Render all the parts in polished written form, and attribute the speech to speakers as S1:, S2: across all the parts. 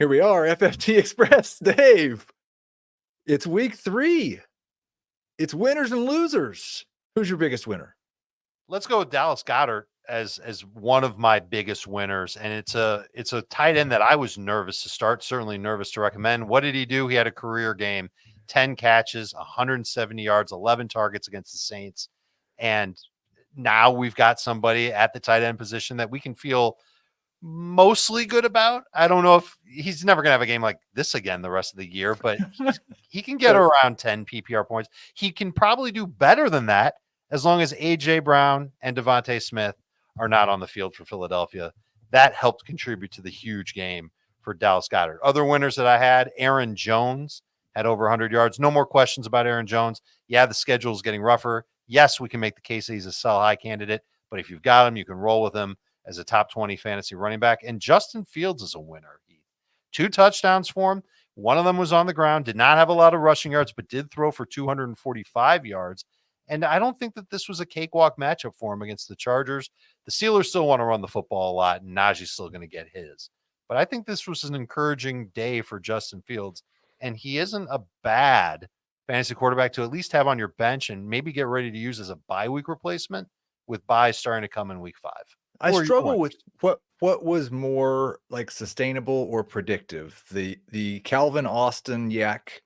S1: Here we are, FFT Express, Dave. It's week 3. It's winners and losers. Who's your biggest winner?
S2: Let's go with Dallas Goedert as one of my biggest winners, and it's a tight end that I was nervous to start, certainly nervous to recommend. What did he do? He had a career game, 10 catches, 170 yards, 11 targets against the Saints, and now we've got somebody at the tight end position that we can feel mostly good about. I don't know if he's never going to have a game like this again the rest of the year, but he can get around 10 PPR points. He can probably do better than that as long as A.J. Brown and Devontae Smith are not on the field for Philadelphia. That helped contribute to the huge game for Dallas Goedert. Other winners that I had, Aaron Jones had over 100 yards. No more questions about Aaron Jones. Yeah, the schedule is getting rougher. Yes, we can make the case that he's a sell-high candidate, but if you've got him, you can roll with him as a top 20 fantasy running back. And Justin Fields is a winner. 2 touchdowns for him. One of them was on the ground, did not have a lot of rushing yards, but did throw for 245 yards. And I don't think that this was a cakewalk matchup for him against the Chargers. The Steelers still want to run the football a lot, and Najee's still going to get his. But I think this was an encouraging day for Justin Fields, and he isn't a bad fantasy quarterback to at least have on your bench and maybe get ready to use as a bye week replacement, with buys starting to come in week 5.
S1: I struggle with what was more like sustainable or predictive, the Calvin Austin yak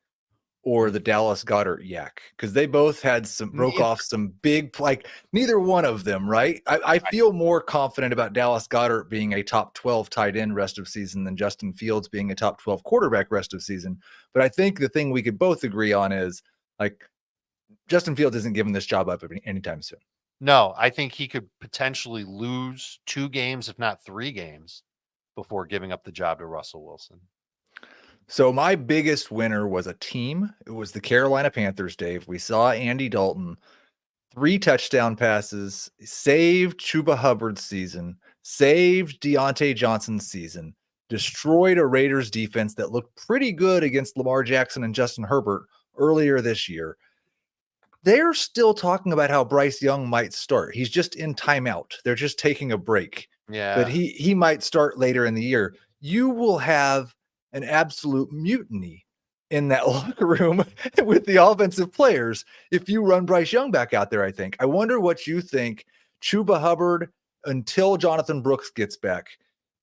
S1: or the Dallas Goedert yak, because they both had broke off some big, like neither one of them, right? I feel more confident about Dallas Goedert being a top 12 tight end rest of season than Justin Fields being a top 12 quarterback rest of season. But I think the thing we could both agree on is like Justin Fields isn't giving this job up anytime soon.
S2: No, I think he could potentially lose 2 games, if not 3 games, before giving up the job to Russell Wilson.
S1: So my biggest winner was a team. It was the Carolina Panthers, Dave. We saw Andy Dalton, 3 touchdown passes, saved Chuba Hubbard's season, saved Deontay Johnson's season, destroyed a Raiders defense that looked pretty good against Lamar Jackson and Justin Herbert earlier this year. They're still talking about how Bryce Young might start. He's just in timeout. They're just taking a break.
S2: Yeah.
S1: But he might start later in the year. You will have an absolute mutiny in that locker room with the offensive players if you run Bryce Young back out there, I think. I wonder what you think. Chuba Hubbard, until Jonathan Brooks gets back,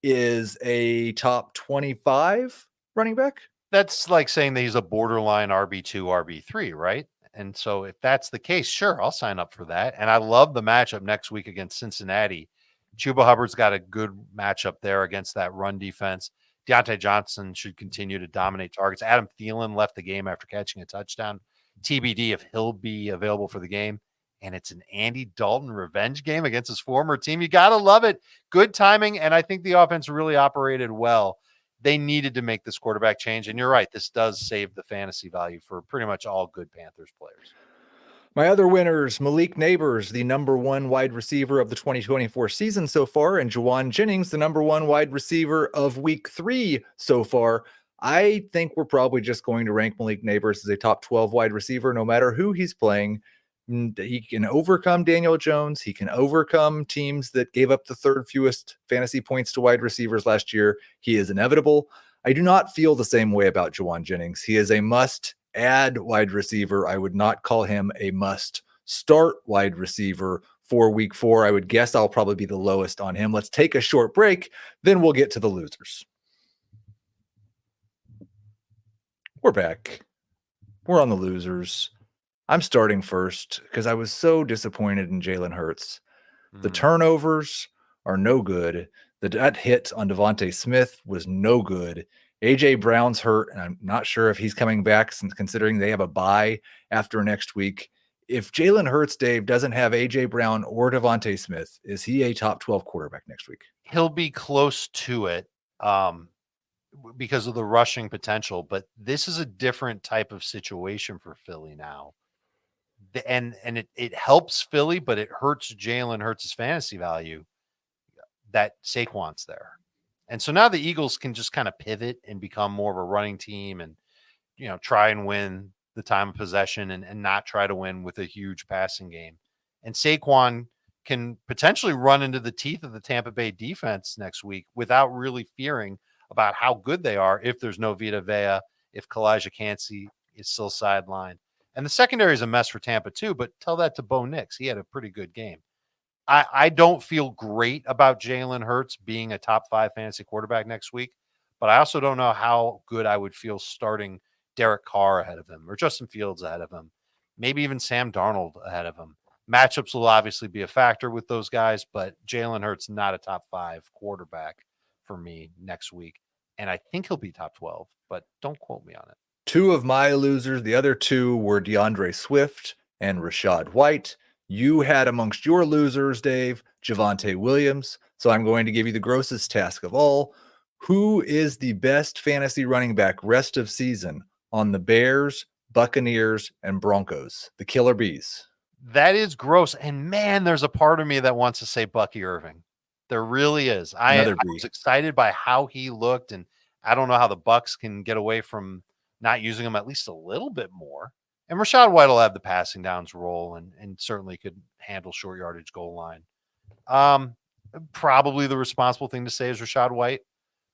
S1: is a top 25 running back?
S2: That's like saying that he's a borderline RB2, RB3, right? And so if that's the case, sure, I'll sign up for that. And I love the matchup next week against Cincinnati. Chuba Hubbard's got a good matchup there against that run defense. Deontay Johnson should continue to dominate targets. Adam Thielen left the game after catching a touchdown. TBD if he'll be available for the game. And it's an Andy Dalton revenge game against his former team. You got to love it. Good timing, and I think the offense really operated well. They needed to make this quarterback change, and you're right. This does save the fantasy value for pretty much all good Panthers players.
S1: My other winners, Malik Neighbors, the number 1 wide receiver of the 2024 season so far, and Juwan Jennings, the number 1 wide receiver of week 3 so far. I think we're probably just going to rank Malik Neighbors as a top 12 wide receiver, no matter who he's playing. He can overcome Daniel Jones. He can overcome teams that gave up the 3rd fewest fantasy points to wide receivers last year. He is inevitable. I do not feel the same way about Juwan Jennings. He is a must-add wide receiver. I would not call him a must-start wide receiver for week 4. I would guess I'll probably be the lowest on him. Let's take a short break, then we'll get to the losers. We're back. We're on the losers. I'm starting first because I was so disappointed in Jalen Hurts. The turnovers are no good. That hit on Devontae Smith was no good. A.J. Brown's hurt, and I'm not sure if he's coming back, since considering they have a bye after next week. If Jalen Hurts, Dave, doesn't have A.J. Brown or Devontae Smith, is he a top 12 quarterback next week?
S2: He'll be close to it because of the rushing potential, but this is a different type of situation for Philly now. And it helps Philly, but it hurts Jalen Hurts' fantasy value that Saquon's there. And so now the Eagles can just kind of pivot and become more of a running team and, try and win the time of possession and not try to win with a huge passing game. And Saquon can potentially run into the teeth of the Tampa Bay defense next week without really fearing about how good they are if there's no Vita Vea, if Kalijah Cansey is still sidelined. And the secondary is a mess for Tampa too, but tell that to Bo Nix. He had a pretty good game. I don't feel great about Jalen Hurts being a top 5 fantasy quarterback next week, but I also don't know how good I would feel starting Derek Carr ahead of him or Justin Fields ahead of him, maybe even Sam Darnold ahead of him. Matchups will obviously be a factor with those guys, but Jalen Hurts not a top 5 quarterback for me next week. And I think he'll be top 12, but don't quote me on it.
S1: Two of my losers, the other two were DeAndre Swift and Rashad White. You had amongst your losers, Dave, Javonte Williams. So I'm going to give you the grossest task of all. Who is the best fantasy running back rest of season on the Bears, Buccaneers, and Broncos, the Killer Bees?
S2: That is gross. And man, there's a part of me that wants to say Bucky Irving. There really is. I was excited by how he looked, and I don't know how the Bucks can get away from not using him at least a little bit more. And Rashad White will have the passing downs role and certainly could handle short yardage goal line. Probably the responsible thing to say is Rashad White,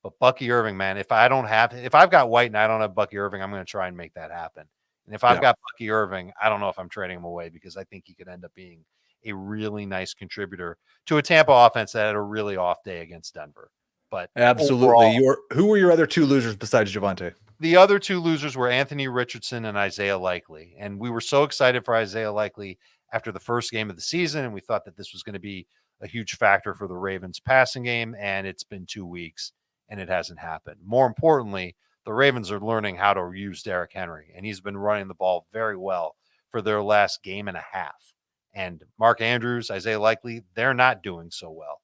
S2: but Bucky Irving, man, if I've got White and I don't have Bucky Irving, I'm going to try and make that happen. And if I've got Bucky Irving, I don't know if I'm trading him away because I think he could end up being a really nice contributor to a Tampa offense that had a really off day against Denver. But
S1: absolutely. Who were your other two losers besides Javonte?
S2: The other two losers were Anthony Richardson and Isaiah Likely. And we were so excited for Isaiah Likely after the first game of the season. And we thought that this was going to be a huge factor for the Ravens passing game. And it's been 2 weeks and it hasn't happened. More importantly, the Ravens are learning how to use Derrick Henry. And he's been running the ball very well for their last game and a half. And Mark Andrews, Isaiah Likely, they're not doing so well.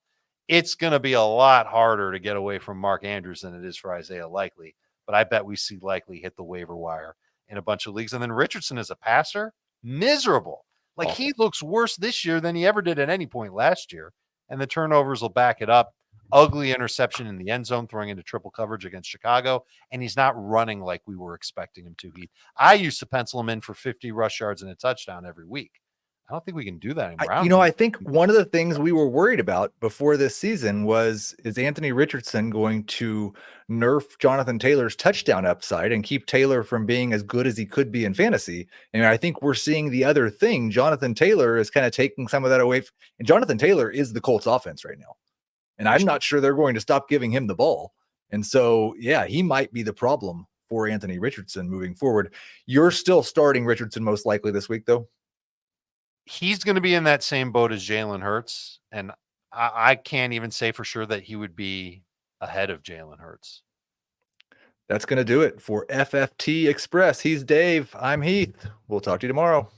S2: It's going to be a lot harder to get away from Mark Andrews than it is for Isaiah Likely. But I bet we see Likely hit the waiver wire in a bunch of leagues. And then Richardson as a passer, miserable. Like he looks worse this year than he ever did at any point last year. And the turnovers will back it up. Ugly interception in the end zone, throwing into triple coverage against Chicago. And he's not running like we were expecting him to. I used to pencil him in for 50 rush yards and a touchdown every week. I don't think we can do that anymore.
S1: I think one of the things we were worried about before this season is Anthony Richardson going to nerf Jonathan Taylor's touchdown upside and keep Taylor from being as good as he could be in fantasy? And I think we're seeing the other thing. Jonathan Taylor is kind of taking some of that away. And Jonathan Taylor is the Colts offense right now. And I'm not sure they're going to stop giving him the ball. And so, yeah, he might be the problem for Anthony Richardson moving forward. You're still starting Richardson most likely this week, though?
S2: He's going to be in that same boat as Jalen Hurts. And I can't even say for sure that he would be ahead of Jalen Hurts.
S1: That's going to do it for FFT Express. He's Dave. I'm Heath. We'll talk to you tomorrow.